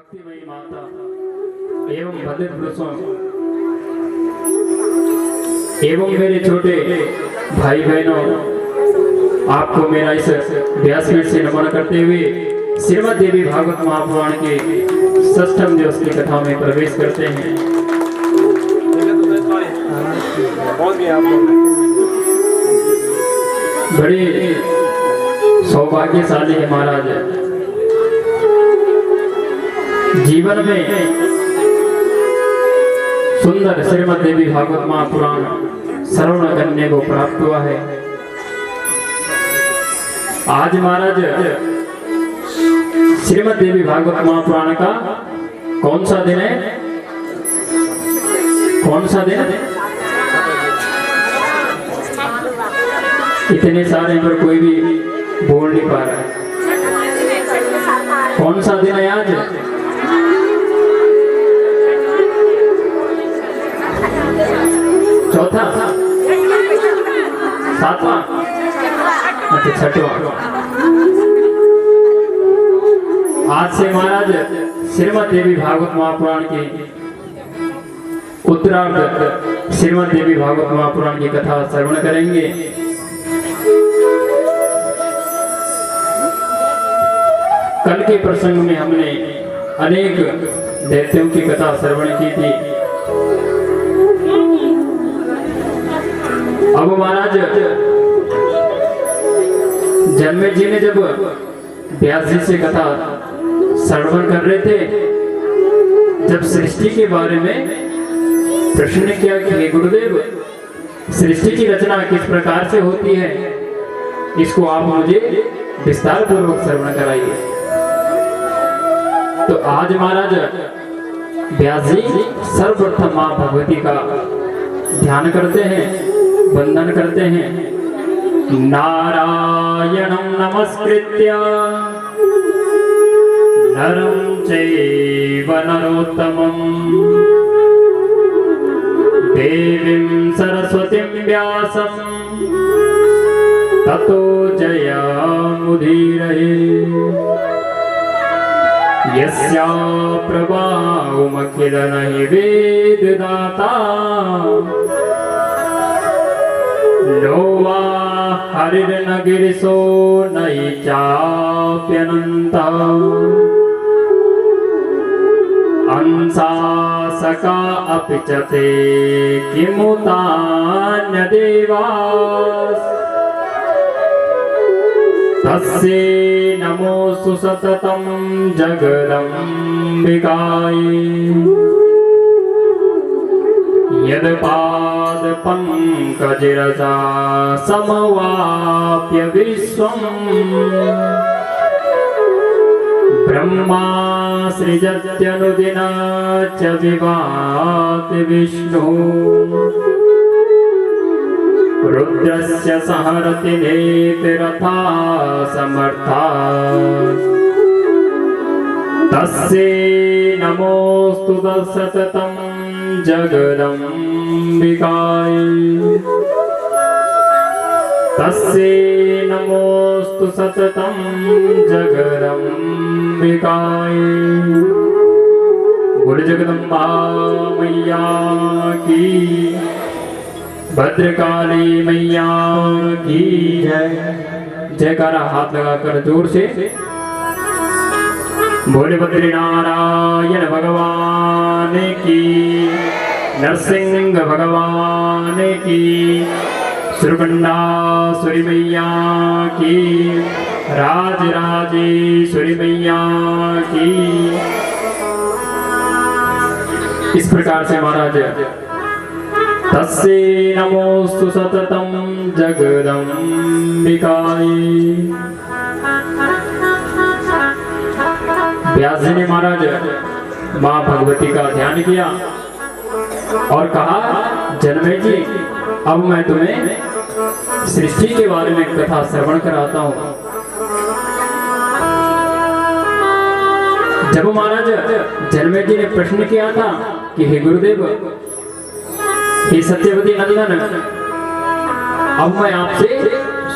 भक्तिमयी माता एवं भद्र पुरुषों एवं मेरे छोटे भाई बहनों, आपको मेरा इस व्यासपीठ से नमन करते हुए श्रीमद् देवी भागवत महापुराण के षष्ठम दिवस की कथा में प्रवेश करते हैं। बड़े सौभाग्यशाली है महाराज, जीवन में सुंदर श्रीमद् देवी भागवत महापुराण श्रवण करने को प्राप्त हुआ है। आज महाराज श्रीमद् देवी भागवत महापुराण का कौन सा दिन है? कौन सा दिन है? इतने सारे पर कोई भी बोल नहीं पा रहा है। कौन सा दिन है आज? चौथा, सातवां, अच्छा छठवां। आज से महाराज श्रीमद् देवी भागवत महापुराण की उत्तरार्ध श्रीमद् देवी भागवत महापुराण की कथा श्रवण करेंगे। कल के प्रसंग में हमने अनेक दैत्यों की कथा श्रवण की थी। अब महाराज जन्मे जी ने जब व्यास जी से कथा श्रवण कर रहे थे, जब सृष्टि के बारे में प्रश्न किया कि हे गुरुदेव, सृष्टि की रचना किस प्रकार से होती है, इसको आप मुझे विस्तार पूर्वक श्रवण कराइए। तो आज महाराज व्यास जी सर्वप्रथम मां भगवती का ध्यान करते हैं, वंदन करते हैं। नारायणं नमस्कृत्य नरं चैव नरोत्तमं देवीं सरस्वतीं व्यासं ततो जयमुदीरये। यस्या प्रभावमखिलनैवेद्यदाता नो वा हरिर्न गिरिशो नहि चाप्यनन्तः अंशासका अपि च ते किमुतान्यदेवाः। तस्यै नमोऽस्तु सततं जगदम्बिकायै। यत्पादपङ्कजरजा समवाप्य विश्वम् ब्रह्मा सृजत्यनुदिना च विभाति विष्णुः। रुद्रस्य सहरति नेतिरथा समर्था तस्यै नमोऽस्तु सततं जगदम्बिकायै। तस्यै नमोऽस्तु सततं जगदम्बिकायै। बोल जगदम्बा मैया की, भद्रकाली मैया की जय। जयकारा हाथ लगाकर जोर से बोले बद्रीनारायण भगवान की, नरसिंह भगवान की, सुरकंडासुरी मैया की, राजराजेश्वरी मैया की। इस प्रकार से महाराज तस्यै नमोऽस्तु सततं जगदम्बिकायै। व्यास जी ने महाराज मां भगवती का ध्यान किया और कहा, जन्मे जी अब मैं तुम्हें सृष्टि के बारे में कथा श्रवण कराता हूं। जब महाराज जन्मे जी ने प्रश्न किया था कि हे गुरुदेव, हे सत्यवती नंदन, अब मैं आपसे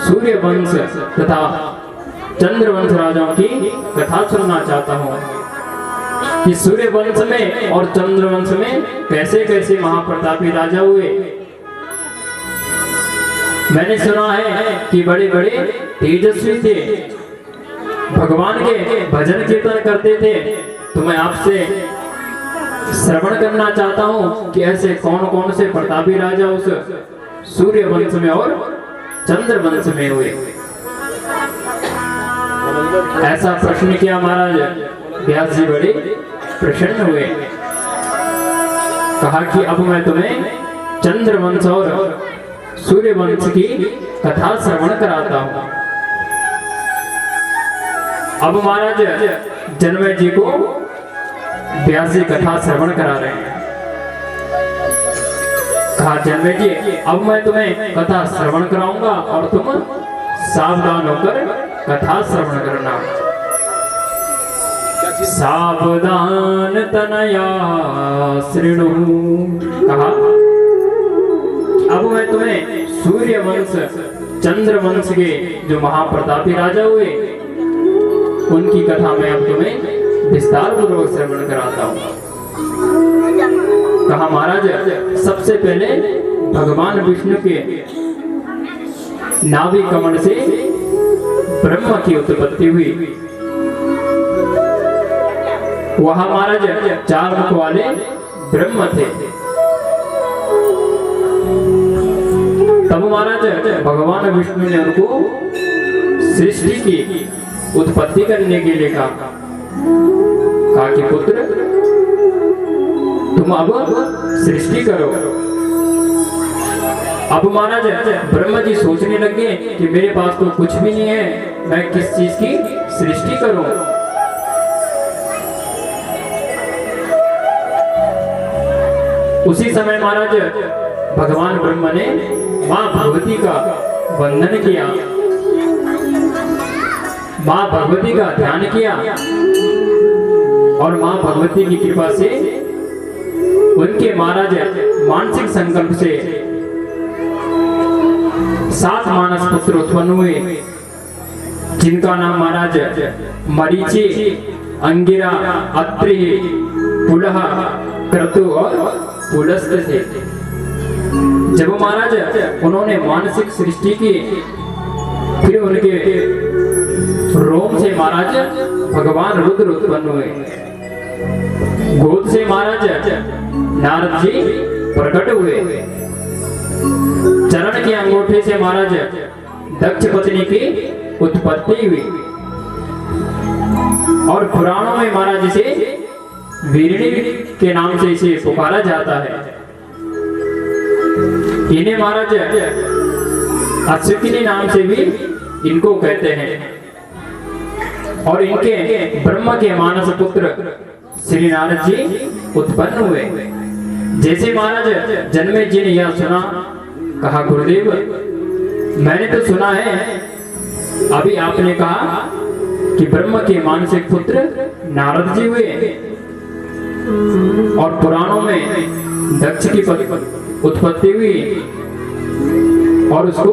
सूर्य वंश तथा चंद्रवंश राजाओं की कथा सुनना चाहता हूँ। कि सूर्य वंश में और चंद्र वंश में कैसे कैसे महाप्रतापी राजा हुए। मैंने सुना है कि बड़े बड़े तेजस्वी थे, भगवान के भजन कीर्तन करते थे। तो मैं आपसे श्रवण करना चाहता हूँ कि ऐसे कौन कौन से प्रतापी राजा उस सूर्य वंश में और चंद्र वंश में हुए। ऐसा प्रश्न किया महाराज व्यास जी बड़े प्रसन्न हुए। कहा कि अब मैं तुम्हें चंद्र वंश और सूर्य वंश की कथा श्रवण कराता हूं। अब महाराज जन्मे जी को व्यास जी कथा श्रवण करा रहे हैं। कहा जन्मे जी अब मैं तुम्हें कथा श्रवण कराऊंगा और तुम सावधान होकर कथा श्रवण करना। सावधान तनया शृणु। कहा अब मैं तुम्हें सूर्य वंश चंद्र वंश के जो महाप्रतापी राजा हुए उनकी कथा मैं अब तुम्हें विस्तार पूर्वक श्रवण कराता हूं। कहा महाराज सबसे पहले भगवान विष्णु के नाभि कमल से ब्रह्मा की उत्पत्ति हुई। वहां महाराज 4 मुख वाले ब्रह्म थे। तब महाराज भगवान विष्णु ने उनको सृष्टि की उत्पत्ति करने के लिए कहा कि पुत्र तुम अब सृष्टि करो। अब महाराज ब्रह्मा जी सोचने लगे कि मेरे पास तो कुछ भी नहीं है, मैं किस चीज की सृष्टि करूं। उसी समय महाराज भगवान ब्रह्मा ने मां भगवती का वंदन किया, मां भगवती का ध्यान किया और मां भगवती की कृपा से उनके महाराज मानसिक संकल्प से 7 मानस पुत्र उत्पन्न हुए, जिनका नाम महाराज मरीचि, अंगिरा, अत्रि, पुलह, क्रतु और पुलस्त थे। जब महाराज उन्होंने मानसिक सृष्टि की, फिर उनके रोम से महाराज भगवान रुद्र उत्पन्न हुए। गोद से महाराज नारद जी प्रकट हुए। चरण के अंगूठे से महाराज दक्ष पत्नी की उत्पत्ति हुई। और पुराणों में महाराज इसे वीरणी के नाम से इसे पुकारा जाता है। इन्हें महाराज अश्विनी नाम से भी इनको कहते हैं। और इनके ब्रह्मा के मानस पुत्र श्री नारद जी उत्पन्न हुए। जैसे महाराज जन्मे जी ने यह सुना, कहा गुरुदेव मैंने तो सुना है, अभी आपने कहा कि ब्रह्म के मानसिक पुत्र नारद जी हुए और पुराणों में दक्ष की उत्पत्ति हुई और उसको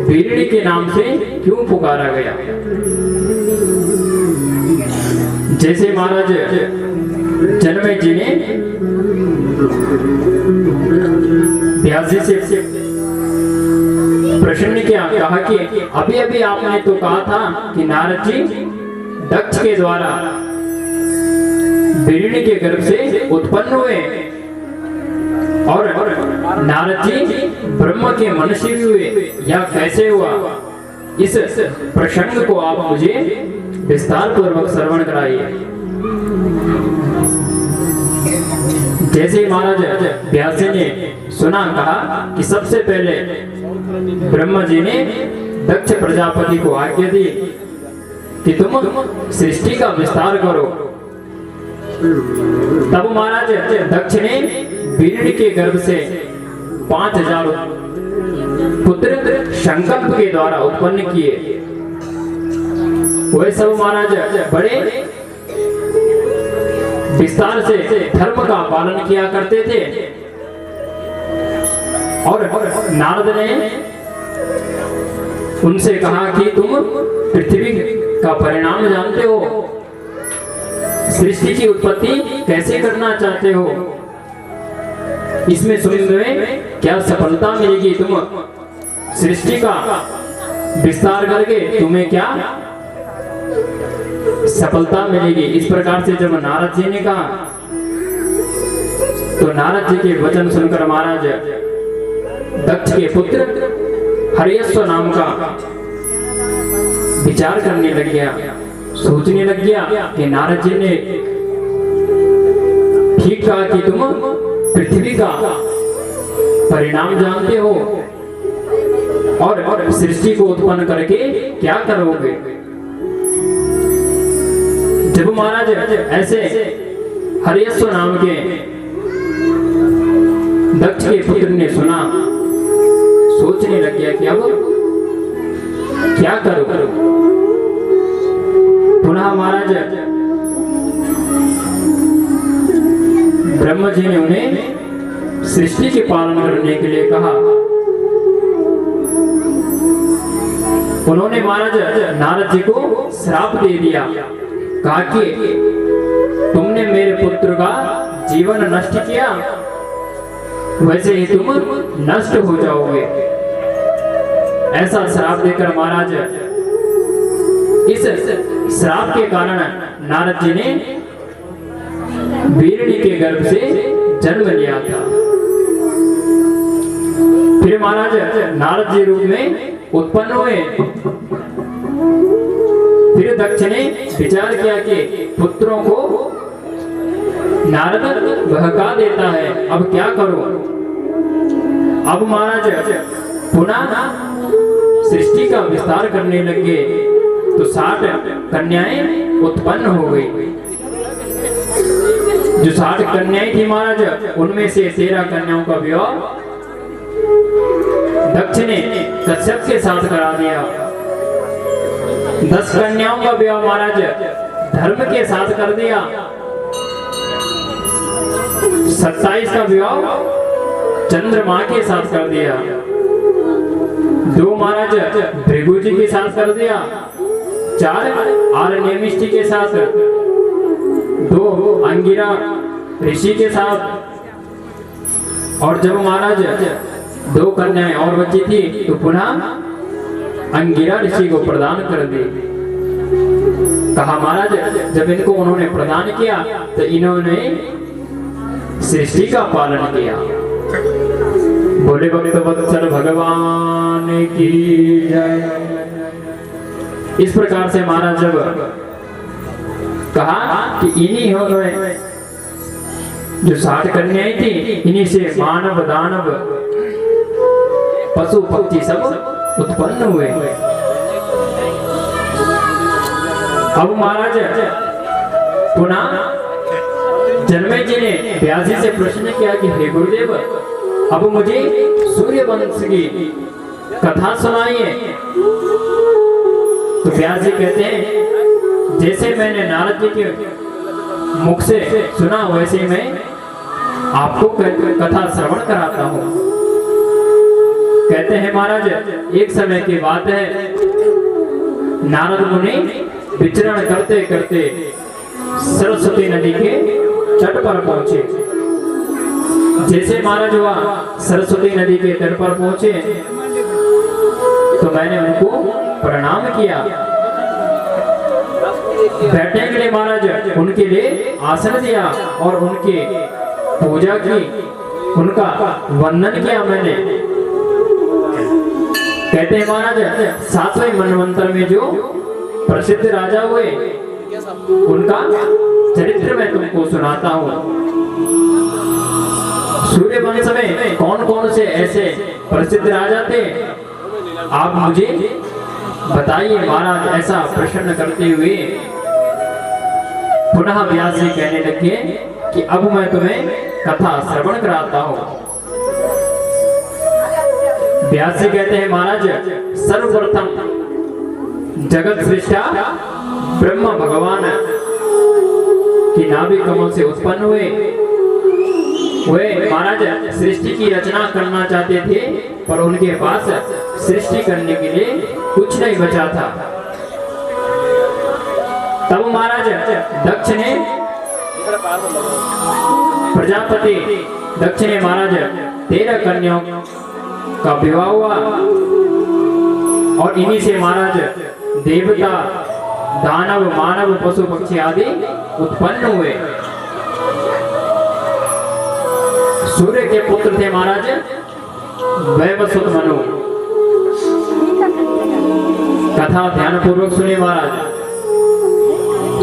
वीरणी के नाम से क्यों पुकारा गया। जैसे महाराज जन्मे जी ने व्यास जी से प्रश्न किया, कहा कि अभी अभी आपने तो कहा था कि नारद जी दक्ष के द्वारा वीरणी के गर्भ से उत्पन्न हुए और नारद जी ब्रह्म के मनुष्य भी हुए, या कैसे हुआ। इस प्रसंग को आप मुझे विस्तार पूर्वक श्रवण कराइए। जैसे महाराज व्यास जी ने सुना, कहा कि सबसे पहले ब्रह्मा जी ने दक्ष प्रजापति को आज्ञा दी कि तुम सृष्टि का विस्तार करो। तब महाराज दक्ष ने वीरणी के गर्भ से 5000 पुत्र संकल्प के द्वारा उत्पन्न किए। वे सब महाराज बड़े विस्तार से धर्म का पालन किया करते थे। और नारद ने उनसे कहा कि तुम पृथ्वी का परिणाम जानते हो, सृष्टि की उत्पत्ति कैसे करना चाहते हो? इसमें सुन तुम्हें क्या सफलता मिलेगी? तुम सृष्टि का विस्तार करके तुम्हें क्या सफलता मिलेगी? इस प्रकार से जब नारद जी ने कहा तो नारद जी के वचन सुनकर महाराज दक्ष के पुत्र हरियस्व नाम का विचार करने लग गया, सोचने लग गया कि नारद जी ने ठीक कहा कि तुम पृथ्वी का परिणाम जानते हो और सृष्टि को उत्पन्न करके क्या करोगे? जब महाराज ऐसे हरियस्व नाम के दक्ष के पुत्र ने सुना, सोचने लग गया कि अब क्या करो? पुनः महाराज ब्रह्मा जी ने उन्हें सृष्टि के पालन करने के लिए कहा। उन्होंने महाराज नारद जी को श्राप दे दिया, कहा कि तुमने मेरे पुत्र का जीवन नष्ट किया, वैसे ही तुम नष्ट हो जाओगे। ऐसा श्राप देकर महाराज इस श्राप के कारण नारद जी ने वीरणी के गर्भ से जन्म लिया था। फिर महाराज नारद जी रूप में उत्पन्न हुए। फिर दक्ष ने विचार किया कि पुत्रों को नारद बहका देता है, अब क्या करूं? अब महाराज पुनः सृष्टि का विस्तार करने लगे तो 60 कन्याएं उत्पन्न हो गई। जो 60 कन्याएं थी महाराज, उनमें से 13 कन्याओं का विवाह दक्ष ने कश्यप के साथ करा दिया। 10 कन्याओं का विवाह महाराज धर्म के साथ कर दिया। 27 का विवाह चंद्रमा के साथ कर दिया। 2 महाराज भृगु जी के साथ कर दिया। 4 आरण्यमिष्टि के साथ, 2 अंगिरा ऋषि के साथ। और जब महाराज 2 कन्याएं और बची थी तो पुनः अंगिरा ऋषि को प्रदान कर दी। कहा महाराज जब इनको उन्होंने प्रदान किया तो इन्होंने सृष्टि का पालन किया। बोले भक्त वत्सल भगवान की जय। इस प्रकार से महाराज जब कहा कि इन्हीं हो गए जो 60 कन्याएं थी, इन्हीं से मानव दानव पशु पक्षी सब उत्पन्न हुए। अब महाराज पुनः जन्मे जी ने व्यास जी से प्रश्न किया कि हे गुरुदेव, अब मुझे सूर्य वंश की कथा सुनाइए। तो व्यास जी कहते हैं जैसे मैंने नारद जी के मुख से सुना वैसे मैं आपको कथा श्रवण कराता हूँ। कहते हैं महाराज एक समय की बात है, नारद मुनि विचरण करते करते सरस्वती नदी के तट पर पहुंचे। जैसे महाराज वह सरस्वती नदी के तट पर पहुंचे तो मैंने उनको प्रणाम किया। बैठने के लिए महाराज उनके लिए आसन दिया और उनकी पूजा की, उनका वंदन किया मैंने। कहते हैं महाराज 7वें मनवंतर में जो प्रसिद्ध राजा हुए उनका चरित्र मैं तुमको सुनाता हूँ। सूर्य वंश में कौन कौन से ऐसे प्रसिद्ध राजा थे आप मुझे बताइए। महाराज ऐसा प्रश्न करते हुए पुनः व्यास जी कहने लगे कि अब मैं तुम्हें कथा श्रवण कराता हूँ। व्यास जी कहते हैं महाराज सर्वप्रथम जगत सृष्टा ब्रह्मा भगवान की नाभि कमल से उत्पन्न हुए। वे महाराज सृष्टि की रचना करना चाहते थे पर उनके पास सृष्टि करने के लिए कुछ नहीं बचा था। तब महाराज दक्ष ने प्रजापति दक्ष ने महाराज 13 कन्याओं का विवाह हुआ और इन्हीं से महाराज देवता, दानव, मानव, पशु पक्षी आदि उत्पन्न हुए। सूर्य के पुत्र थे महाराज वैवस्वत मनु। कथा ध्यान पूर्वक सुनिए महाराज।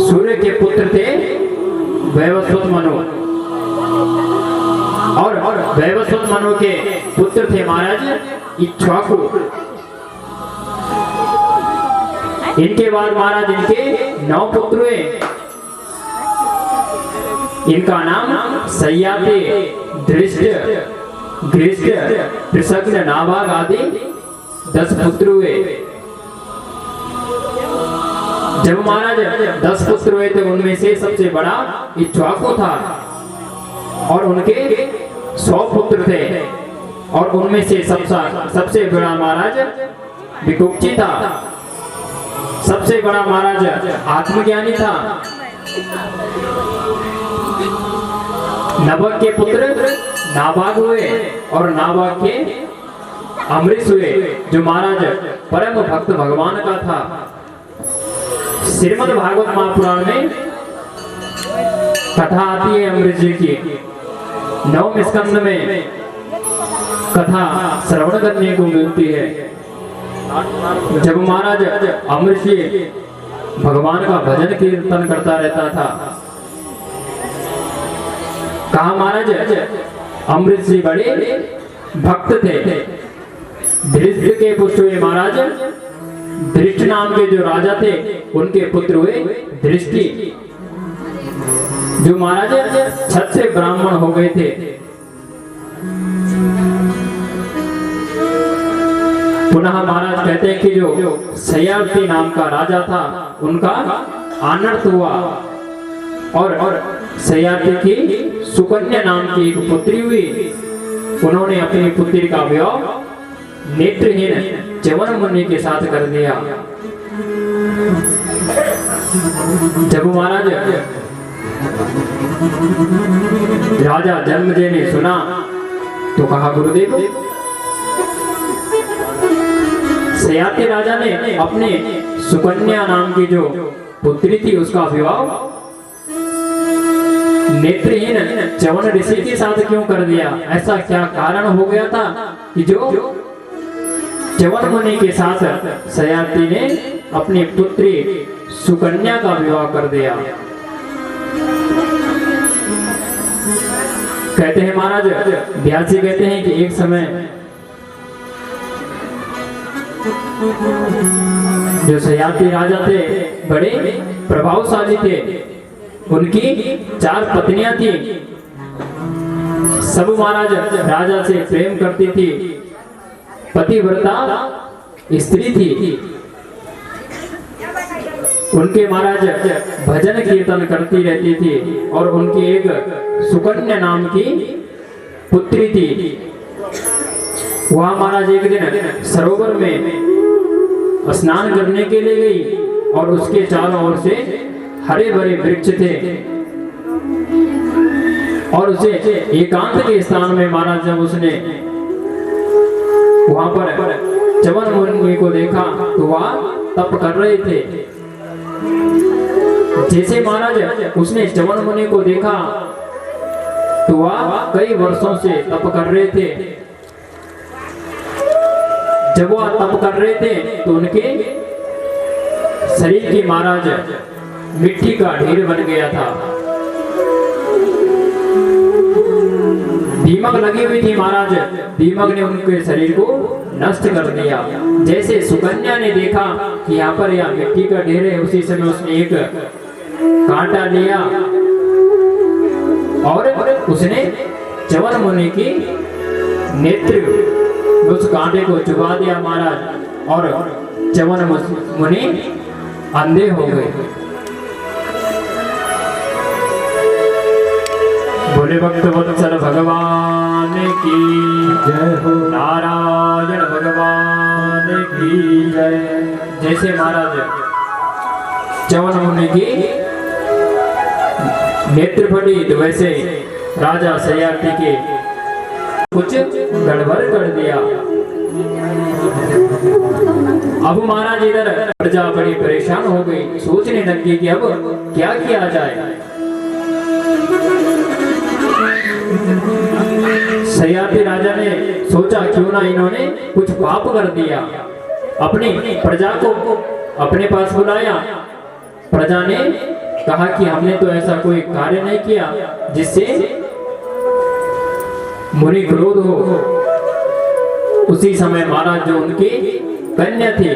सूर्य के पुत्र थे वैवस्वत मनु और वैवस्वत मनु के पुत्र थे महाराज इक्ष्वाकु। इनके बाद महाराज इनके 9 पुत्र हुए। इनका नाम सयाति, दृष्ट, घृष्ट, त्रिशग्न, नाभाग आदि 10 पुत्र हुए। जब महाराज 10 पुत्र हुए थे उनमें से सबसे बड़ा इक्ष्वाकु था और उनके 100 पुत्र थे और उनमें से सबसे बड़ा महाराज विकुक्षी था। सबसे बड़ा महाराज आत्मज्ञानी था। नभग के पुत्र नाभाग हुए और नाभाग के अमरीश हुए जो महाराज परम भक्त भगवान का था। श्रीमद् भागवत महापुराण में कथा आती है अमरीश जी की। 9वें स्कंद में कथा श्रवण करने को मिलती है। जब महाराज अमरीश जी भगवान का भजन कीर्तन करता रहता था। कहा महाराज अमरीश जी बड़े भक्त थे। धृष्ट के पुत्र हुए महाराज धृष्ट नाम के जो राजा थे उनके पुत्र हुए दृष्टि जो महाराज क्षत्रिय ब्राह्मण हो गए थे। पुनः महाराज कहते हैं कि जो सयाति नाम का राजा था उनका अनर्थ हुआ और सयाति की सुकन्या नाम की एक पुत्री हुई। उन्होंने अपनी पुत्री का विवाह नेत्रहीन च्यवन मुनि के साथ कर दिया। जब महाराज राजा जन्मेजय ने सुना तो कहा गुरुदेव सयाति राजा ने अपने सुकन्या नाम की जो पुत्री थी उसका विवाह नेत्रहीन च्यवन ऋषि के साथ क्यों कर दिया? ऐसा क्या कारण हो गया था कि जो च्यवन मुनि के साथ सयाति ने अपनी पुत्री सुकन्या का विवाह कर दिया? कहते हैं महाराज व्यास जी कहते हैं कि एक समय जो सयाति राजा थे बड़े प्रभावशाली थे। उनकी 4 पत्नियां थी। सब महाराज राजा से प्रेम करती थी। पतिव्रता स्त्री थी। उनके महाराज भजन कीर्तन करती रहती थी और उनकी एक सुकन्या नाम की पुत्री थी। वह महाराज एक दिन सरोवर में स्नान करने के लिए गई और उसके चारों ओर से हरे भरे वृक्ष थे और उसे एकांत के स्थान में महाराज जब उसने वहां पर च्यवन मुनि को देखा तो वह तप कर रहे थे। जैसे महाराज उसने च्यवन मुनि को देखा तो वह कई वर्षों से तप कर रहे थे। जब वह तप कर रहे थे तो उनके शरीर की महाराज मिट्टी का ढेर बन गया था। दीमक लगी हुई थी महाराज। दीमक ने उनके शरीर को नष्ट कर दिया। जैसे सुकन्या ने देखा कि यहाँ पर यह मिट्टी का ढेर है उसी समय उसने एक कांटा लिया और उसने च्यवन मुनि की नेत्र उस कांटे को चुबा दिया महाराज और च्यवन मुनि अंधे हो गए। बोले भक्त वत्सल भगवान की जय हो। नारायण भगवान की जय। जैसे महाराज च्यवन मुनि की नेत्र फटी, तो वैसे राजा सयाती के कुछ गड़बड़ कर दिया। अब महाराज इधर प्रजा बड़ी परेशान हो गई, सोचने लगी कि अब क्या किया जाए। सयाती राजा ने सोचा क्यों ना इन्होंने कुछ पाप कर दिया, अपनी प्रजा को अपने पास बुलाया। प्रजा ने कहा कि हमने तो ऐसा कोई कार्य नहीं किया जिससे मुनि क्रोध हो। उसी समय महाराज जो उनकी कन्या थी,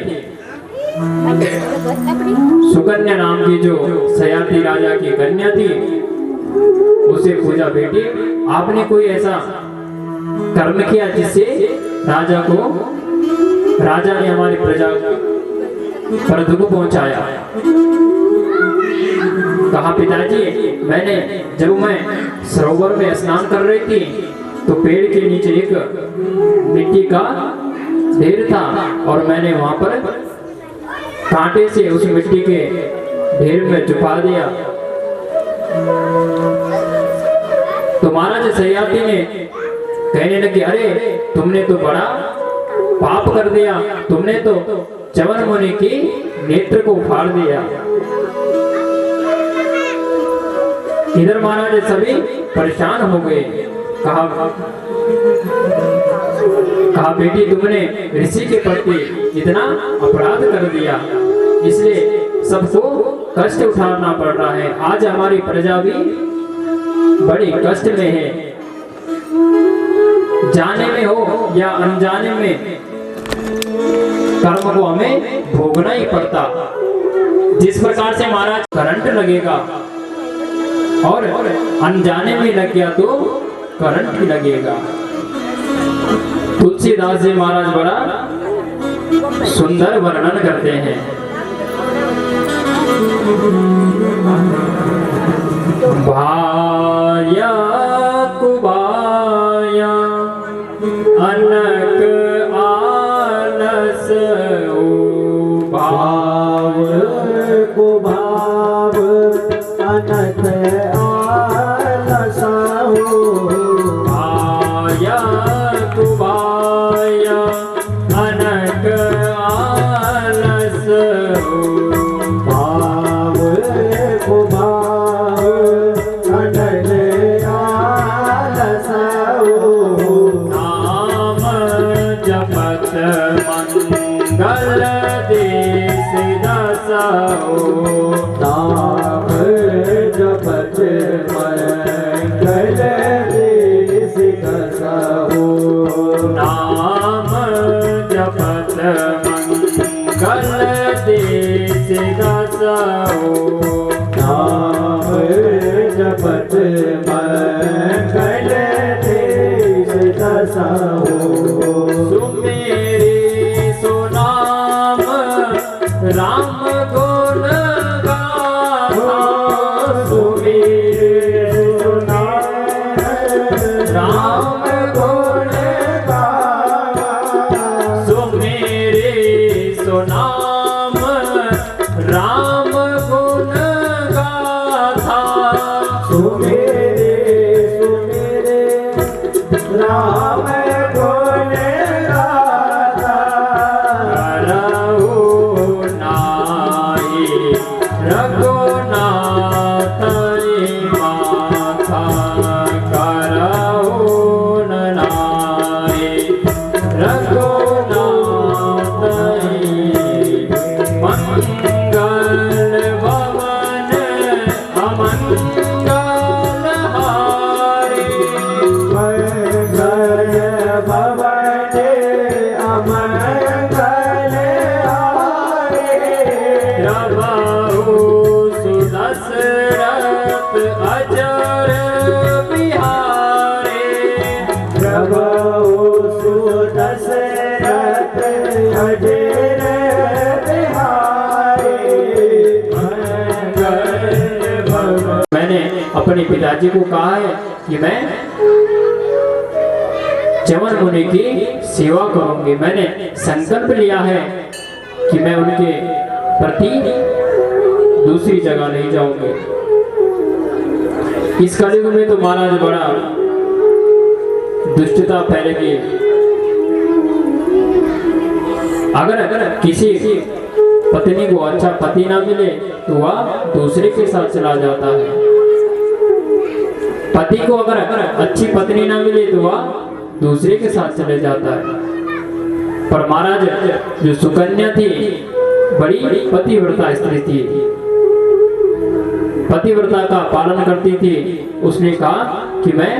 सुकन्या नाम की जो सयाती राजा की कन्या थी, उसे पूछा, बेटी आपने कोई ऐसा कर्म किया जिससे राजा ने हमारी प्रजा पर दुख पहुंचाया। कहा, पिताजी जब मैं सरोवर में स्नान कर रही थी तो पेड़ के नीचे एक मिट्टी का ढेर था और मैंने वहां पर कांटे से उस मिट्टी के ढेर में छुपा दिया। तो महाराज सयाती ने कहने लगे, अरे तुमने तो बड़ा पाप कर दिया, तुमने तो च्यवन मुनि की नेत्र को फाड़ दिया। इधर महाराज सभी परेशान हो गए। कहा बेटी तुमने ऋषि के प्रति इतना अपराध कर दिया, इसलिए सबको कष्ट उठाना पड़ रहा है। आज हमारी प्रजा भी बड़ी कष्ट में है, जाने में हो या अनजाने में कर्म को हमें भोगना ही पड़ता। जिस प्रकार से महाराज करंट लगेगा और अनजाने में लग गया तो करंट भी लगेगा। तुलसीदास जी महाराज बड़ा सुंदर वर्णन करते हैं। भाया कुबाया अनक आलस भाव कुभाव अनक आलस भाया कुबाया अनक आलस भाव कुभाव अनक आलस नाम जपत मंगल देश दसो नाम जपत मंगल देश दसो नाम जपत मंगल देश दसो नाम जपत मंगल देश दसो सुमेरे सुनाम राम गुण गाथा सुमेरे सुनाम राम गुण सुमेरे सुनाम राम गुण गाथा सुमेरे राम गुण गाथा करहु नाहि रघुनाथ माथा करहु नाहि रघुनाथ मंगल भवन अमंगल हारी मंगल भवन अमंगल हारे प्रभु सुदशरथ अजर बिहारे प्रभु सुदशरथ अजर बिहारे मंगल भवन। मैंने अपने पिताजी को कहा है कि मैं च्यवन मुनि की सेवा करूंगी। मैंने संकल्प लिया है कि मैं उनके प्रति दूसरी जगह नहीं जाऊंगी। इस कलयुग में तो महाराज बड़ा दुष्टता फैलेगी। अगर किसी पत्नी को अच्छा पति ना मिले तो वह दूसरे के साथ चला जाता है। पति को अगर अच्छी पत्नी ना मिले तो वह दूसरे के साथ चले जाता है। पर महाराज जो सुकन्या थी बड़ी पतिव्रता स्त्री थी, पतिव्रता का पालन करती थी। उसने कहा कि मैं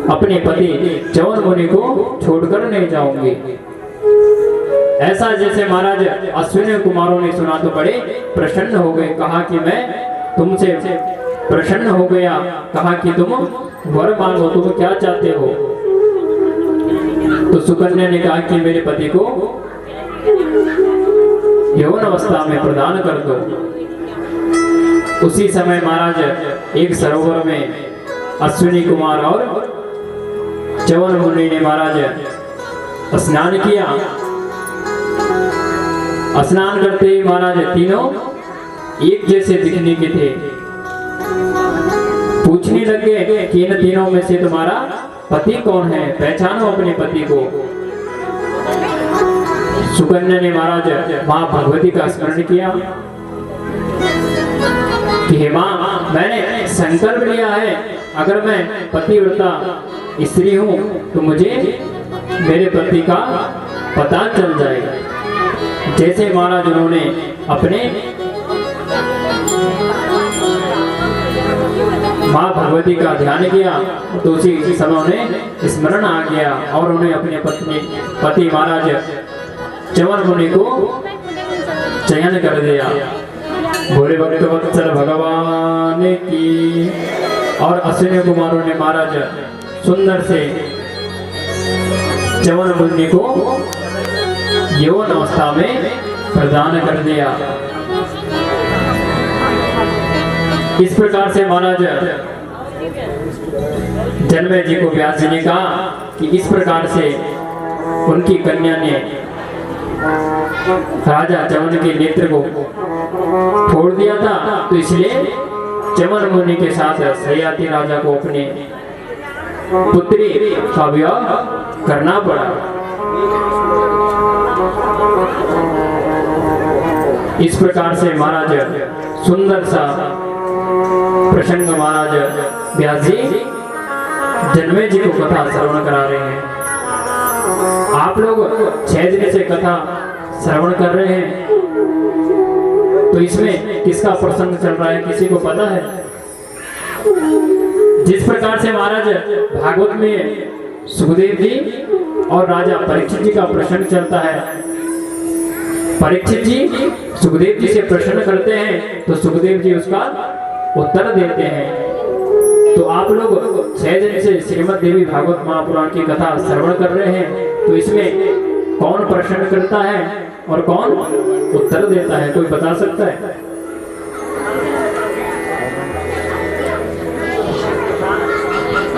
अपने पति च्यवन मुनि को छोड़कर नहीं जाऊंगी। ऐसा जैसे महाराज अश्विनी कुमारों ने सुना तो बड़े प्रसन्न हो गए। कहा कि मैं तुमसे प्रसन्न हो गया। कहा कि तुम वर मांगो, तुम क्या चाहते हो? तो सुकन्या ने कहा कि मेरे पति को यौवन अवस्था में प्रदान कर दो। उसी समय महाराज एक सरोवर में अश्विनी कुमार और च्यवन मुनि ने महाराज स्नान किया। स्नान करते ही महाराज तीनों एक जैसे दिखने के थे। पूछने लगे कि इन तीनों में से तुम्हारा पति कौन है, पहचानो अपने पति को। सुकन्या ने महाराज मां भगवती का स्मरण किया कि हे मां, मैंने संकल्प लिया है अगर मैं पतिव्रता स्त्री हूं तो मुझे मेरे पति का पता चल जाएगा। जैसे महाराज उन्होंने अपने मां भगवती का ध्यान किया तो उसी समय उन्हें स्मरण आ गया और उन्हें अपने पति महाराज च्यवन मुनि को चयन कर दिया। भोले भक्त वत्सल भगवान की। और अश्विनी कुमारों ने महाराज सुंदर से च्यवन मुनि को यौवन अवस्था में प्रदान कर दिया। इस प्रकार से महाराज जन्मे जी को व्यास जी ने कहा कि इस प्रकार से उनकी कन्या ने राजा च्यवन के नेत्र को फोड़ दिया था, तो इसलिए च्यवन मुनि के साथ सयाति राजा को अपने पुत्री का विवाह करना पड़ा। इस प्रकार से महाराज सुंदर सा प्रसंग महाराज व्यास जी जन्मे जी को कथा श्रवण करा रहे हैं। आप लोग 6 दिन से कथा श्रवण कर रहे हैं, तो इसमें किसका प्रसंग चल रहा है किसी को पता है? जिस प्रकार से महाराज भागवत में सुखदेव जी और राजा परीक्षित जी का प्रसंग चलता है, परीक्षित जी सुखदेव जी से प्रश्न करते हैं तो सुखदेव जी उसका उत्तर देते हैं। तो आप लोग 6 दिन से श्रीमद् देवी भागवत महापुराण की कथा श्रवण कर रहे हैं, तो इसमें कौन प्रश्न करता है और कौन उत्तर देता है, कोई बता सकता है?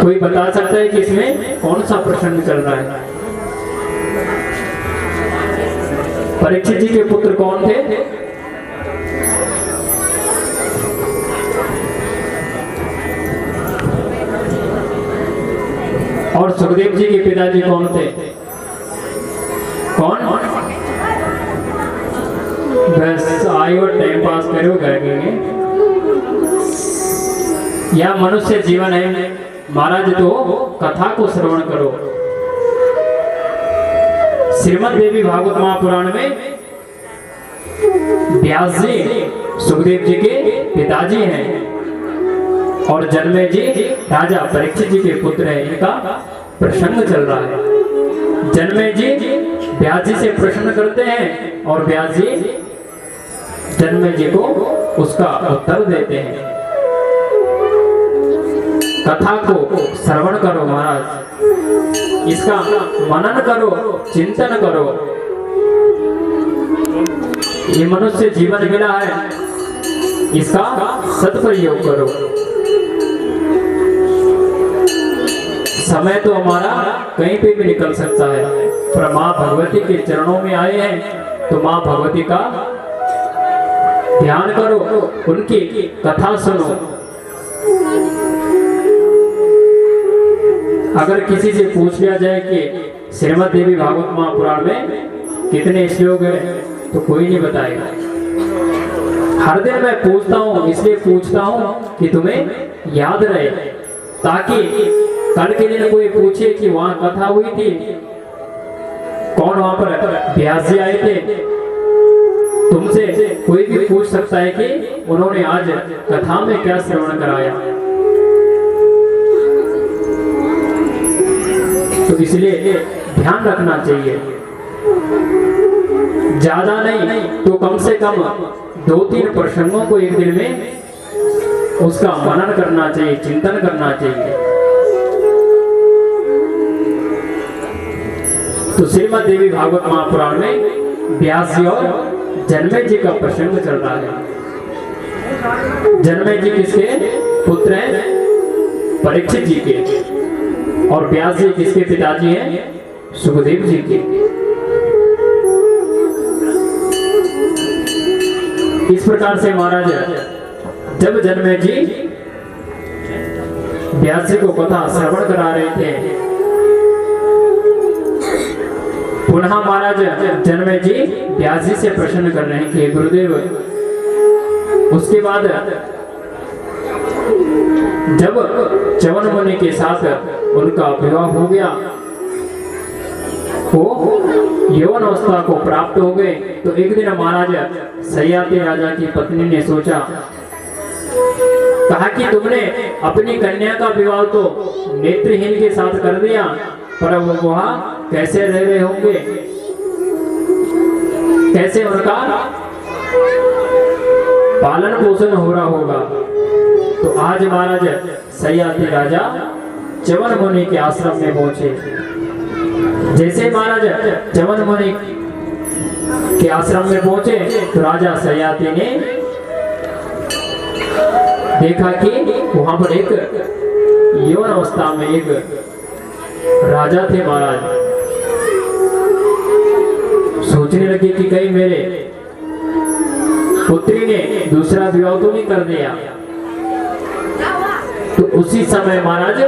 कोई बता सकता है कि इसमें कौन सा प्रश्न चल रहा है? परीक्षित जी के पुत्र कौन थे? और सुखदेव जी के पिताजी कौन थे? कौन? बस आयो टाइम पास करो करेंगे। यह मनुष्य जीवन है महाराज, तो कथा को श्रवण करो। श्रीमद् देवी भागवत महापुराण में व्यास जी सुखदेव जी के पिताजी हैं और जन्मे जी राजा परीक्षित जी के पुत्र हैं। इनका प्रसंग चल रहा है। जन्मे जी व्यास जी से प्रश्न करते हैं और व्यास जी जन्मे जी को उसका उत्तर देते हैं। कथा को श्रवण करो महाराज, इसका मनन करो, चिंतन करो। ये मनुष्य जीवन मिला है, इसका सदप्रयोग करो। समय तो हमारा कहीं पे भी निकल सकता है, पर माँ भगवती के चरणों में आए हैं तो माँ भगवती का ध्यान करो, उनकी कथा सुनो। अगर किसी से पूछ लिया जाए कि श्रीमद् देवी भागवत महापुराण में कितने श्लोक हैं तो कोई नहीं बताएगा। हर दिन मैं पूछता हूँ, इसलिए पूछता हूँ कि तुम्हें याद रहे, ताकि कल के दिन कोई पूछे कि वहां कथा हुई थी, कौन वहां पर व्यास जी आए थे, तुमसे कोई भी पूछ सकता है कि उन्होंने आज कथा में क्या श्रवण कराया। तो इसलिए ध्यान रखना चाहिए, ज्यादा नहीं तो कम से कम 2-3 प्रसंगों को एक दिन में उसका मनन करना चाहिए, चिंतन करना चाहिए। तो श्रीमद् देवी भागवत महापुराण में व्यास जी और जन्मे जी का प्रसंग चल रहा है। जन्मे जी किसके पुत्र हैं? परीक्षित जी के। और व्यास जी किसके पिताजी हैं? सुखदेव जी के। इस प्रकार से महाराज जब जन्मे जी व्यास जी को कथा श्रवण करा रहे थे, पुनः महाराज जन्मे जी व्यास जी से प्रश्न कर रहे हैं कि गुरुदेव, उसके बाद जब च्यवन मुनि के साथ उनका विवाह हो गया, वो यौवन अवस्था को प्राप्त हो गए, तो एक दिन महाराज सयाति राजा की पत्नी ने सोचा, कहा कि तुमने अपनी कन्या का विवाह तो नेत्रहीन के साथ कर दिया, पर वो वहां कैसे रह रहे होंगे, कैसे उनका पालन पोषण हो रहा होगा। तो आज महाराज सयाति राजा च्यवन मुनि के आश्रम में पहुंचे। जैसे महाराज च्यवन मुनि के आश्रम में पहुंचे तो राजा सयाति ने देखा कि वहां पर एक यौवन अवस्था में एक राजा थे। महाराज सोचने लगे कि कहीं मेरे पुत्री ने दूसरा विवाह तो नहीं कर दिया। तो उसी समय महाराज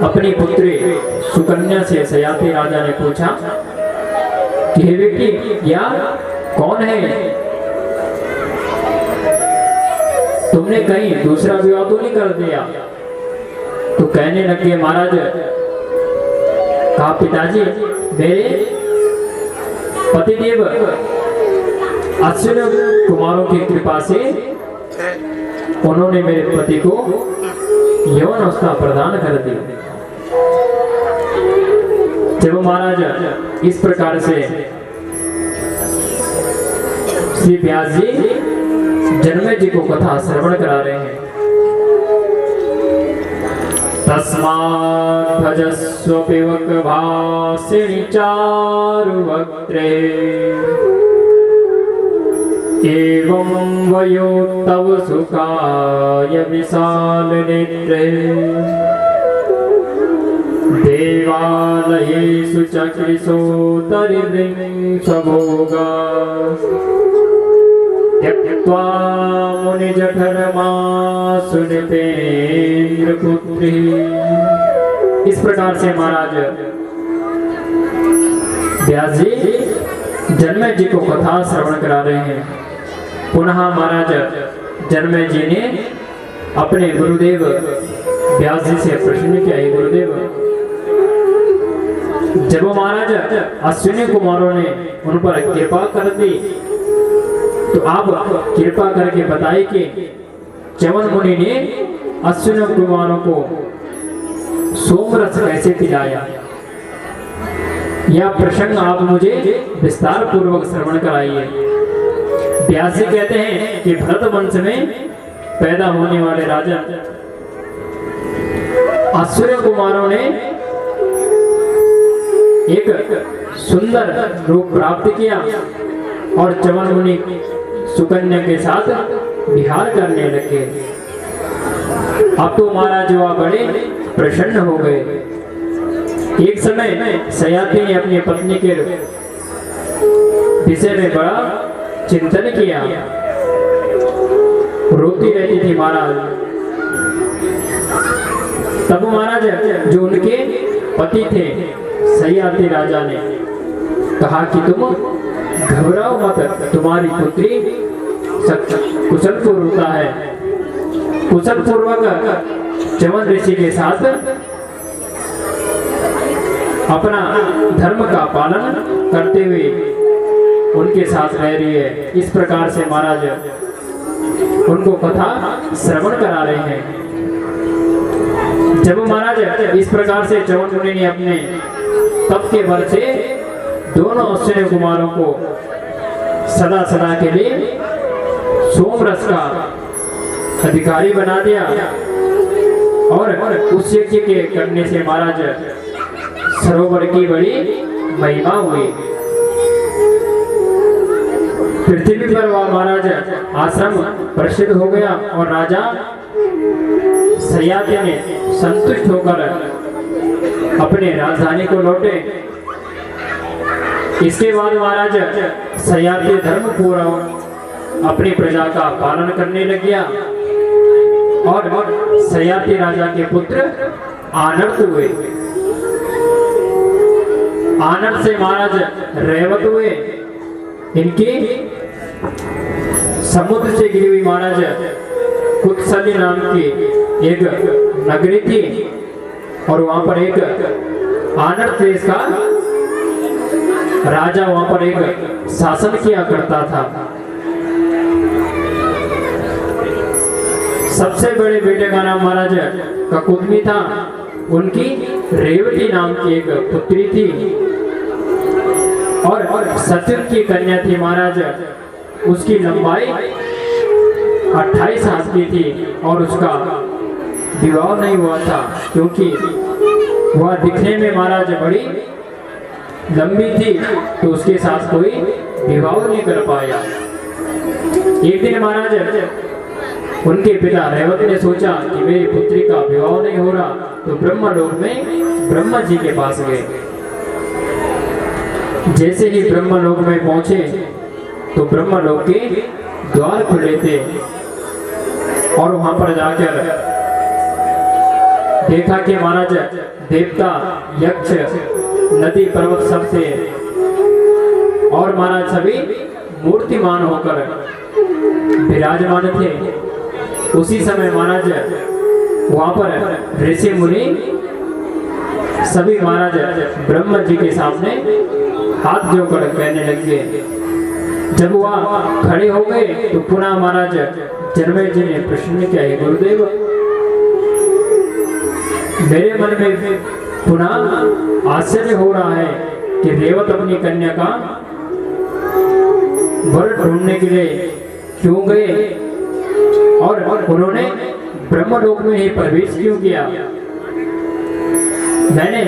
अपनी पुत्री सुकन्या से सयाति राजा ने पूछा कि हे बेटी, यह कौन है? तुमने कहीं दूसरा विवाह तो नहीं कर दिया? तो कहने लगे महाराज, कहा पिताजी, मेरे पतिदेव अश्विन कुमारों की कृपा से उन्होंने मेरे पति को यौवन अवस्था प्रदान कर दी। जब महाराज इस प्रकार से श्री व्यास जी जन्मे जी को कथा श्रवण करा रहे हैं, तस्मात् भजस्व पिबक भासिनी चारुवक्त्रे एवं वयो तव सुखाय विशाल नेत्रे देवालयेषु चक्रिशोत्तरिवृंशभोगा त्यक्त्वा मुनिजठरमासु नृपेन्द्रपुत्री। इस प्रकार से महाराज व्यास जी जन्मे जी को कथा श्रवण करा रहे हैं। पुनः महाराज जन्मे जी ने अपने गुरुदेव व्यास जी से प्रश्न किया, गुरुदेव, जब महाराज अश्विनी कुमारों ने उन पर कृपा कर दी, तो आप कृपा करके बताइए कि च्यवन मुनि ने अश्विनी कुमारों को सोमरस कैसे पिलाया। यह प्रसंग आप मुझे विस्तार पूर्वक श्रवण कराइए। व्यास जी कहते हैं कि भरत वंश में पैदा होने वाले राजा अश्विनी कुमारों ने एक सुंदर रूप प्राप्त किया और च्यवन मुनि सुकन्या के साथ विहार करने लगे। अब तो महाराज वह बड़े प्रसन्न हो गए। एक समय सयाति ने अपनी पत्नी के विषय में बड़ा चिंतन किया, रोती रहती थी महाराज। तब महाराज जो उनके पति थे सयाति राजा ने कहा कि तुम घबराओ मत, तुम्हारी पुत्री कुशल पूर्वता है। कुशल पूर्वक च्यवन ऋषि के साथ अपना धर्म का पालन करते हुए उनके साथ रह रही है। इस प्रकार से महाराज उनको कथा श्रवण करा रहे हैं। जब महाराज इस प्रकार से च्यवन मुनि ने अपने तप के बल से दोनों ऐश्वर्य कुमारों को सदा सदा के लिए सोमरस का अधिकारी बना दिया और उस यज्ञ के करने से महाराज सरोवर की बड़ी महिमा हुई। पृथ्वी पर वह महाराज आश्रम प्रसिद्ध हो गया और राजा सयाति ने संतुष्ट होकर अपने राजधानी को लौटे। इसके बाद महाराज सयाति धर्म पूर्वक अपनी प्रजा का पालन करने लग गया और सयाति राजा के पुत्र आनर्त हुए। आनर्त से महाराज रेवत हुए। इनकी समुद्र से गिरी हुई महाराज कुत्सली नाम की एक नगरी थी और वहां पर एक आनर्त देश का राजा वहां पर एक शासन किया करता था। सबसे बड़े बेटे का नाम महाराज ककुदमी था। उनकी रेवती नाम की एक पुत्री थी और सचुर की कन्या थी महाराज। उसकी लंबाई 28 हाथ की थी और उसका विवाह नहीं हुआ था क्योंकि वह दिखने में महाराज बड़ी लंबी थी, तो उसके साथ कोई विवाह नहीं कर पाया। एक दिन महाराज उनके पिता रेवत ने सोचा कि मेरी पुत्री का विवाह नहीं हो रहा, तो ब्रह्मलोक में ब्रह्मा जी के पास गए। जैसे ही ब्रह्मलोक में पहुंचे तो ब्रह्मलोक के द्वार खुले थे और वहां पर जाकर देखा कि महाराज देवता, यक्ष, नदी, पर्वत सब थे और महाराज सभी मूर्तिमान होकर विराजमान थे। उसी समय महाराज वहां पर ऋषि मुनि सभी महाराज ब्रह्मा जी के सामने हाथ जोड़कर कहने लगे। जब वह खड़े हो गए तो पुनः महाराज जनमेजय जी ने प्रश्न किया, हे गुरुदेव, मेरे मन में पुनः आश्चर्य हो रहा है कि रेवत अपनी कन्या का वर ढूंढने के लिए क्यों गए और उन्होंने ब्रह्मलोक में ही प्रवेश क्यों किया। मैंने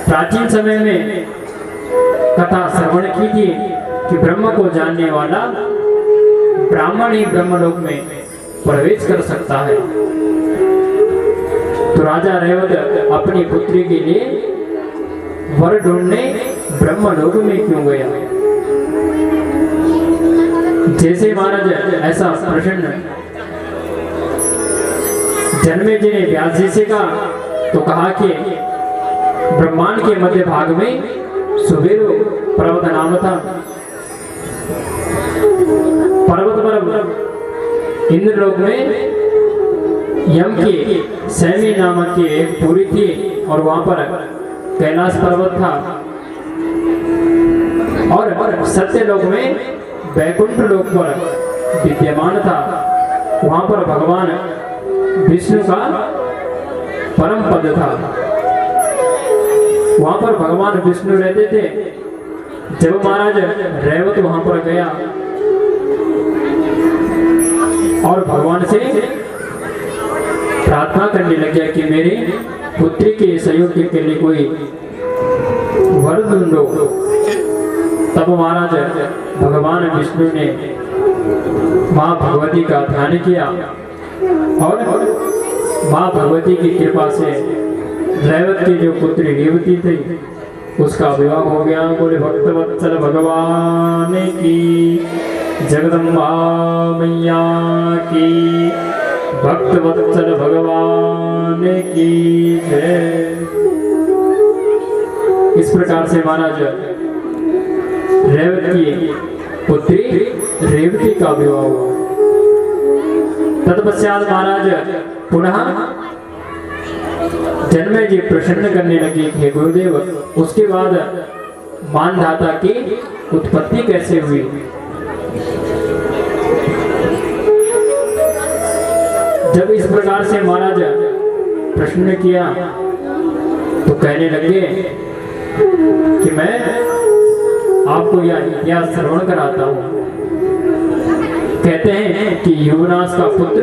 प्राचीन समय में कथा श्रवण की थी कि ब्रह्म को जानने वाला ब्राह्मण ही ब्रह्मलोक में प्रवेश कर सकता है। तो राजा रेवत अपनी पुत्री के लिए वर ढूंढने ब्रह्मलोक में क्यों गया। जैसे महाराज ऐसा प्रश्न जनमेजय जी ने व्यास जी से कहा तो कहा कि ब्रह्मांड के मध्य भाग में सुबेरु पर्वत नाम था। पर्वत पर इंद्रलोक में यम की सैमी नामक की एक पुरी थी और वहां पर कैलाश पर्वत था और सत्यलोक में वैकुंठ लोक पर विद्यमान था। वहां पर भगवान विष्णु का परम पद था। वहां पर भगवान विष्णु रहते थे। जब महाराज रेवत वहां पर गया और भगवान से प्रार्थना करने लगे कि मेरी पुत्री के सहयोग के लिए कोई वर ढूंढो, तब महाराज भगवान विष्णु ने मां भगवती का ध्यान किया और मां भगवती की कृपा से रेवत की जो पुत्री रेवती थी उसका विवाह हो गया। बोले भक्तवत्सल भगवान की, जगदम्बा मैया की, भक्तवत्सल भगवान की जय। इस प्रकार से महाराज रेवती की पुत्री रेवती का विवाह हुआ। तत्पश्चात महाराज पुनः जन्मे जी प्रसन्न करने लगे, हे गुरुदेव उसके बाद मानधाता की उत्पत्ति कैसे हुई। जब इस प्रकार से महाराज प्रश्न किया तो कहने लगे कि मैं आपको यह इतिहास श्रवण कराता हूँ। कहते हैं कि युवनाश का पुत्र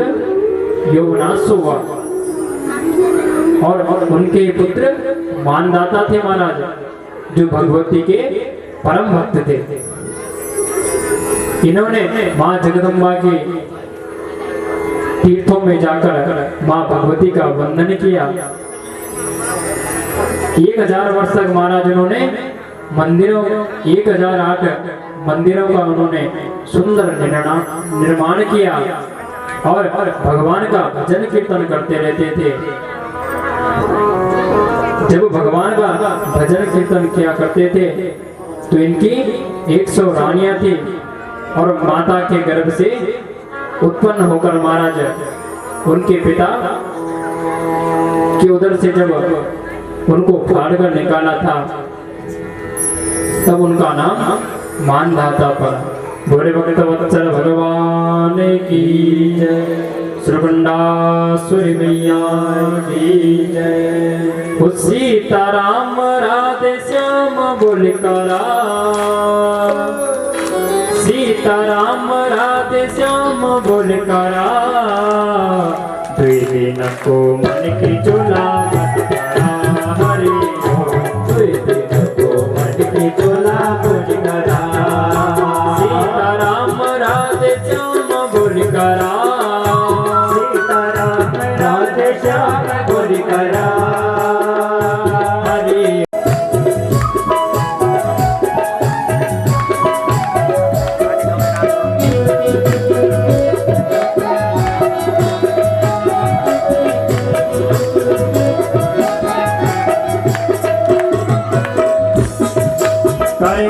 युवनाश हुआ और उनके पुत्र मानदाता थे महाराज, जो भगवती के परम भक्त थे। इन्होंने माँ जगदम्बा के तीर्थों में जाकर माँ भगवती का वंदन किया। 1000 वर्ष तक महाराज उन्होंने मंदिरों 1008 मंदिरों का उन्होंने सुंदर निर्माण किया और भगवान का भजन कीर्तन करते रहते थे। जब भगवान का भजन कीर्तन किया करते थे तो इनकी 100 रानियां थी और माता के गर्भ से उत्पन्न होकर महाराज उनके पिता के उदर से जब उनको फाड़कर निकाला था तब उनका नाम मानधाता पड़ा। बोले भक्त वत्सल भगवान की जय, श्रीगंडासुरी मैया की जय। ओ सीताराम राधे श्याम बोल करा, सीताराम राधे श्याम बोल करा। दुई दिन को मन की चोला मत करा, हरि ओम। दुई दिन को मन की चोला बोल करा, सीताराम राधे श्याम बोल करा, सीताराम राधे श्याम बोल करा।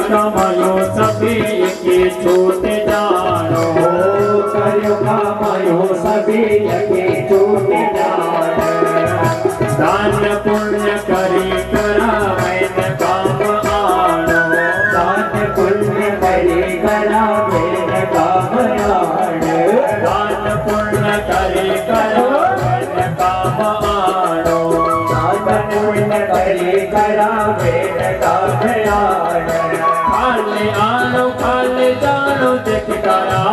कमायो सभी के छोटे जानो, करो कमायो सभी के छोटे जानो। दान पुण्य करी करा मैन काम आनो, दान पुण्य करी करा मैन काम आनो। दान पुण्य करी करा मैन काम आनो, दान पुण्य करी करा मैन काम आनो। खाले आनो खाले जानो देख करा,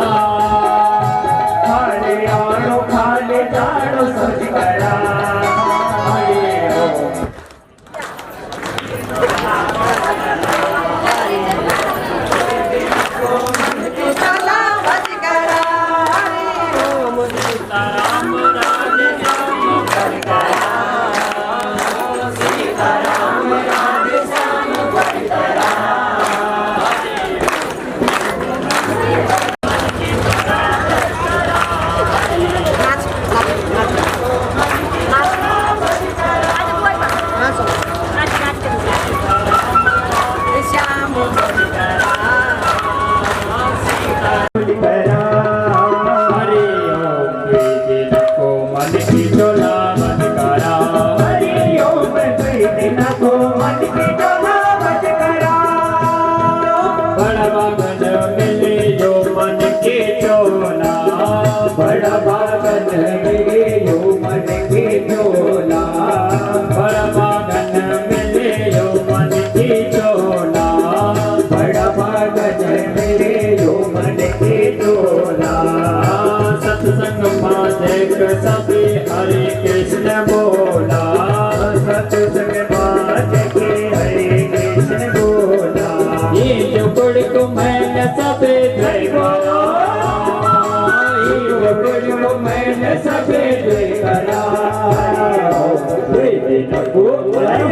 खाले आनो खाले जानो सोच करा। बड़ा बागन मिले यो मन के चोला, बड़ा बागन मिले यो मन के चोला, बड़ा बागन मिले यो मन के चोला। सत्संग माधेक सभी हरे कृष्ण बोला, सत्संग माधेक हरे कृष्ण बोला। ये जो गुड़ को मैंने सबे धैर्य, मैंने सबे करा। दिन को हरि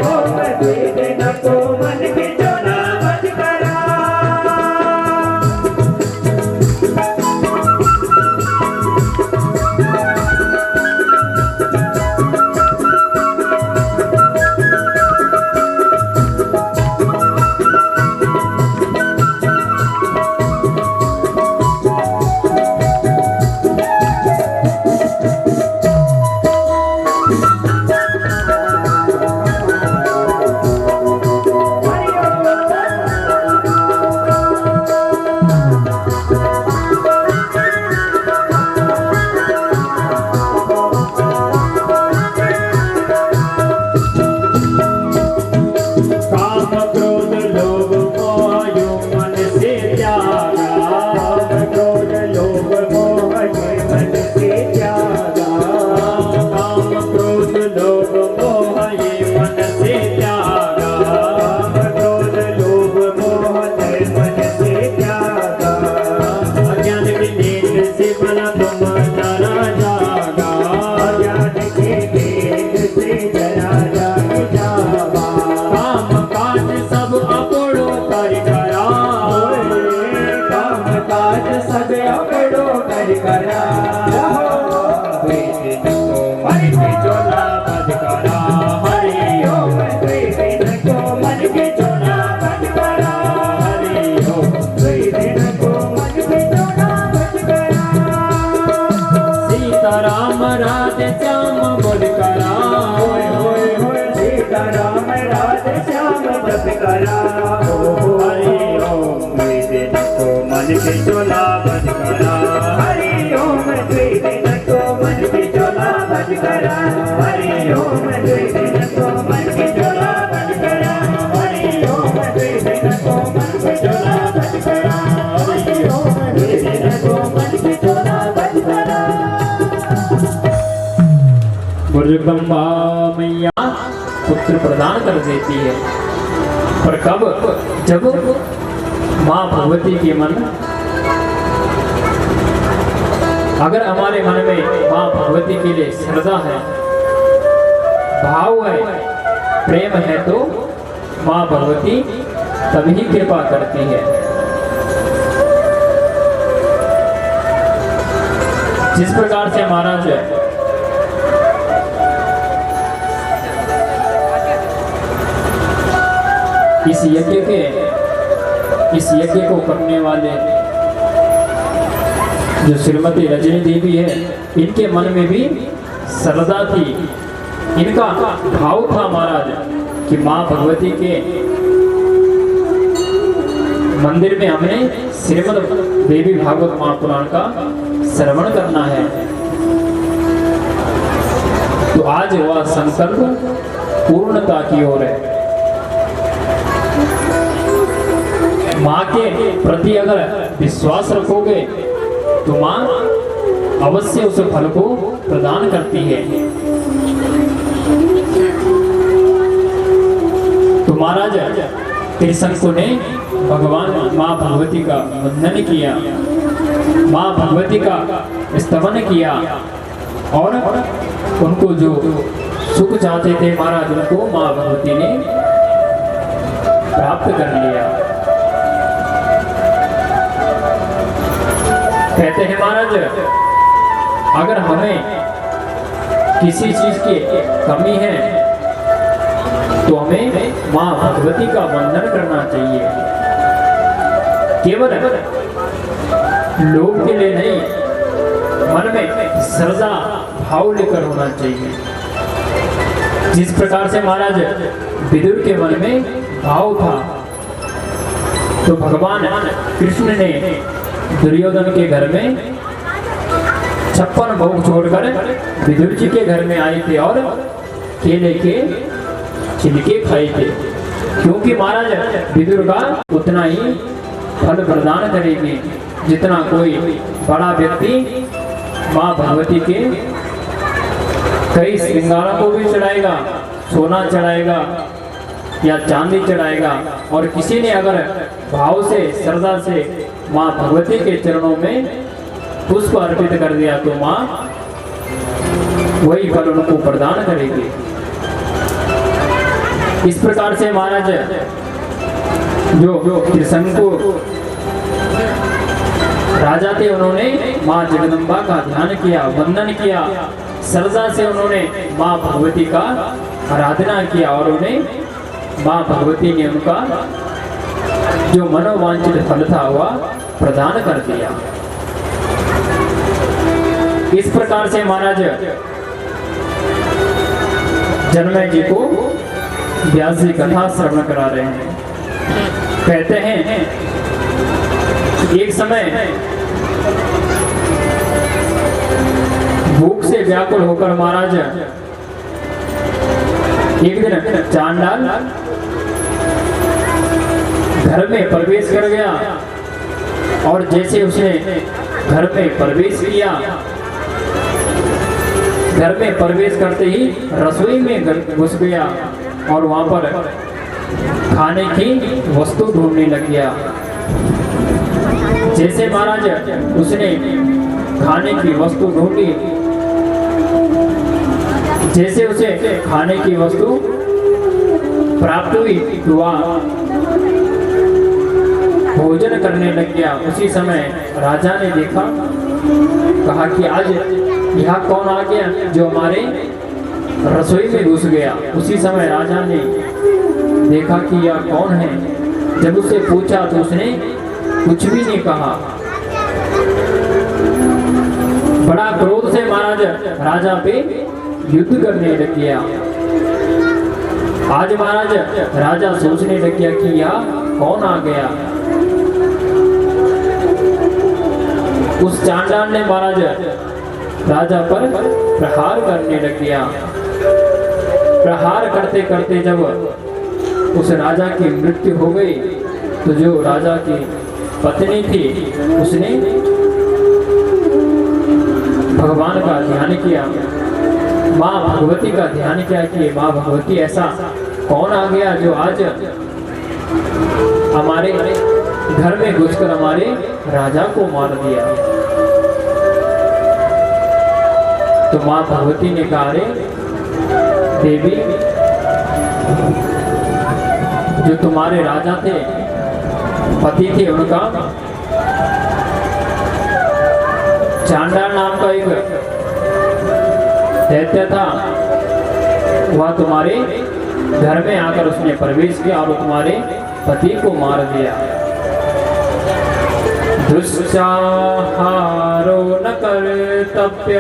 ओम, दिन को मन की चोला मत करा। राम राधे श्याम बोल करा, होय होय होय सीताराम राधे श्याम जप करा। हरि ओम द्विदिन को मन की चोला बज करा, हरि ओम द्विदिन को मन की चोला बज करा, हरि ओम द्विदिन को मन की चोला बज करा, हरि ओम द्विदिन को मन की चोला बज करा, हरि ओम द्विदिन को मन की चोला बज करा। जगदम्बा मैया पुत्र प्रदान कर देती है। पर कब? जब माँ भगवती के मन, अगर हमारे मन में माँ भगवती के लिए श्रद्धा है, भाव है, प्रेम है, तो माँ भगवती तभी कृपा करती है। जिस प्रकार से महाराज इस यज्ञ को करने वाले जो श्रीमती रजनी देवी है, इनके मन में भी श्रद्धा थी, इनका भाव था महाराज कि माँ भगवती के मंदिर में हमें श्रीमद् देवी भागवत महापुराण का श्रवण करना है। तो आज वह संकल्प पूर्णता की ओर है। माँ के प्रति अगर विश्वास रखोगे तो माँ अवश्य उस फल को प्रदान करती है। तो महाराज त्रिशंकु ने भगवान माँ भगवती का वंदन किया, माँ भगवती का स्तवन किया और उनको जो सुख चाहते थे महाराज, उनको माँ भगवती ने प्राप्त कर लिया। कहते हैं महाराज, अगर हमें किसी चीज की कमी है तो हमें माँ भगवती का वंदन करना चाहिए। केवल लोभ के लिए नहीं, मन में श्रद्धा भाव लेकर होना चाहिए। जिस प्रकार से महाराज विदुर के मन में भाव था, तो भगवान कृष्ण ने दुर्योधन के घर में 56 भोग छोड़कर विदुर जी के घर में आए थे और केले के छिलके खाए थे, क्योंकि महाराज विदुर का उतना ही फल प्रदान करेगी जितना कोई बड़ा व्यक्ति माँ भगवती के कई श्रृंगारों को भी चढ़ाएगा, सोना चढ़ाएगा या चांदी चढ़ाएगा, और किसी ने अगर भाव से श्रद्धा से माँ भगवती के चरणों में पुष्प अर्पित कर दिया तो माँ वही फल उनको प्रदान करेगी। इस प्रकार से महाराज जो त्रिशंकु राजा थे, उन्होंने माँ जगदम्बा का ध्यान किया, वंदन किया, श्रद्धा से उन्होंने माँ भगवती का आराधना किया और उन्हें माँ भगवती ने उनका जो मनोवांछित फल था वह प्रदान कर दिया। इस प्रकार से महाराज जनमेजय जी को व्यास जी कथा श्रवण करा रहे हैं। कहते हैं एक समय भूख से व्याकुल होकर महाराज एक दिन चांडाल घर में प्रवेश कर गया और जैसे उसने घर में प्रवेश किया, घर में प्रवेश करते ही रसोई में घुस गया और वहां पर खाने की वस्तु ढूंढने लग गया। जैसे महाराज उसने खाने की वस्तु ढूंढी, जैसे उसे खाने की वस्तु प्राप्त हुई तो वह भोजन करने लग गया। उसी समय राजा ने देखा, कहा कि आज यहाँ कौन आ गया जो हमारे रसोई में घुस गया। उसी समय राजा ने देखा कि यह कौन है। जब उससे पूछा तो उसने कुछ भी नहीं कहा। बड़ा क्रोध से महाराज राजा पे युद्ध करने लग गया। आज महाराज राजा सोचने लग गया कि यह कौन आ गया। उस चांडाल ने महाराज राजा पर प्रहार करने लग गया। प्रहार करते करते जब उस राजा की मृत्यु हो गई तो जो राजा की पत्नी थी उसने भगवान का ध्यान किया, माँ भगवती का ध्यान किया कि माँ भगवती ऐसा कौन आ गया जो आज हमारे घर में घुसकर हमारे राजा को मार दिया। तो माँ भगवती ने कहा, अरे देवी, जो तुम्हारे राजा थे, पति थे, उनका चांडाल नाम का एक दैत्य था, वह तुम्हारे घर में आकर उसने प्रवेश किया और तुम्हारे पति को मार दिया। दुश्चाहारो न कर्तव्य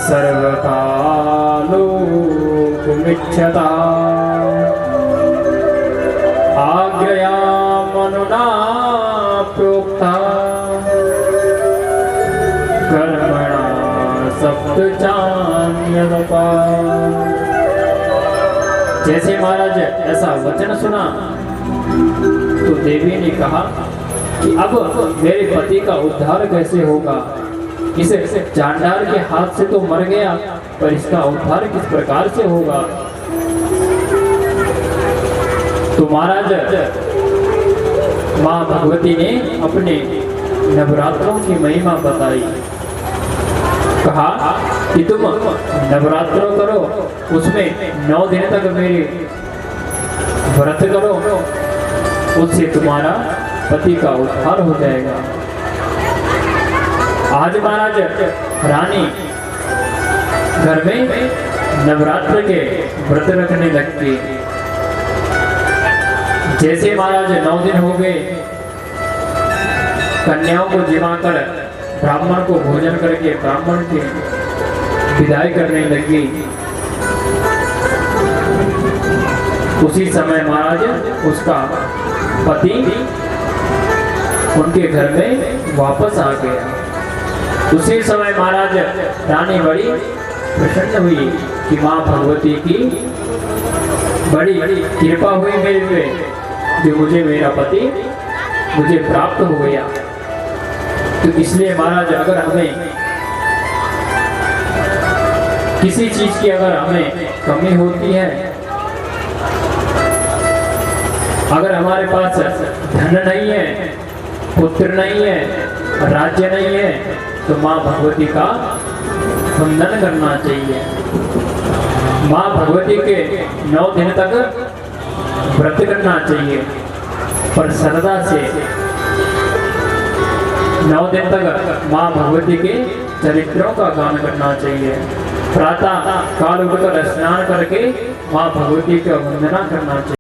सर्वकालोपमिच्छता आज्ञया मनुना प्रोक्ता कर्मणा सप्तचान्यदपा। जैसे महाराज ऐसा वचन सुना तो देवी ने कहा कि अब मेरे पति का उद्धार कैसे होगा। इस चांडाल के हाथ से तो मर गया, पर इसका उद्धार किस प्रकार से होगा। तो महाराज माँ भगवती ने अपने नवरात्रों की महिमा बताई। कहा कि तुम नवरात्रों करो, उसमें 9 दिन तक मेरे व्रत करो, उससे तुम्हारा पति का उद्धार हो जाएगा। आज महाराज रानी घर में नवरात्र के व्रत रखने लगती। जैसे महाराज 9 दिन हो गए, कन्याओं को जिमाकर ब्राह्मण को भोजन करके ब्राह्मण की विदाई करने लगी। उसी समय महाराज उसका पति उनके घर में वापस आ गया। उसी समय महाराज रानी बड़ी प्रसन्न हुई कि माँ भगवती की बड़ी कृपा हुई मेरे पे, जो मुझे मेरा पति मुझे प्राप्त हो गया। तो इसलिए महाराज अगर हमें किसी चीज की अगर हमें कमी होती है, अगर हमारे पास धन नहीं है, पुत्र नहीं है, राज्य नहीं है, तो माँ भगवती का वंदन करना चाहिए। माँ भगवती के 9 दिन तक व्रत करना चाहिए, पर श्रद्धा से 9 दिन तक माँ भगवती के चरित्रों का गान करना चाहिए। प्रातः काल उठकर स्नान करके माँ भगवती का वंदना करना चाहिए।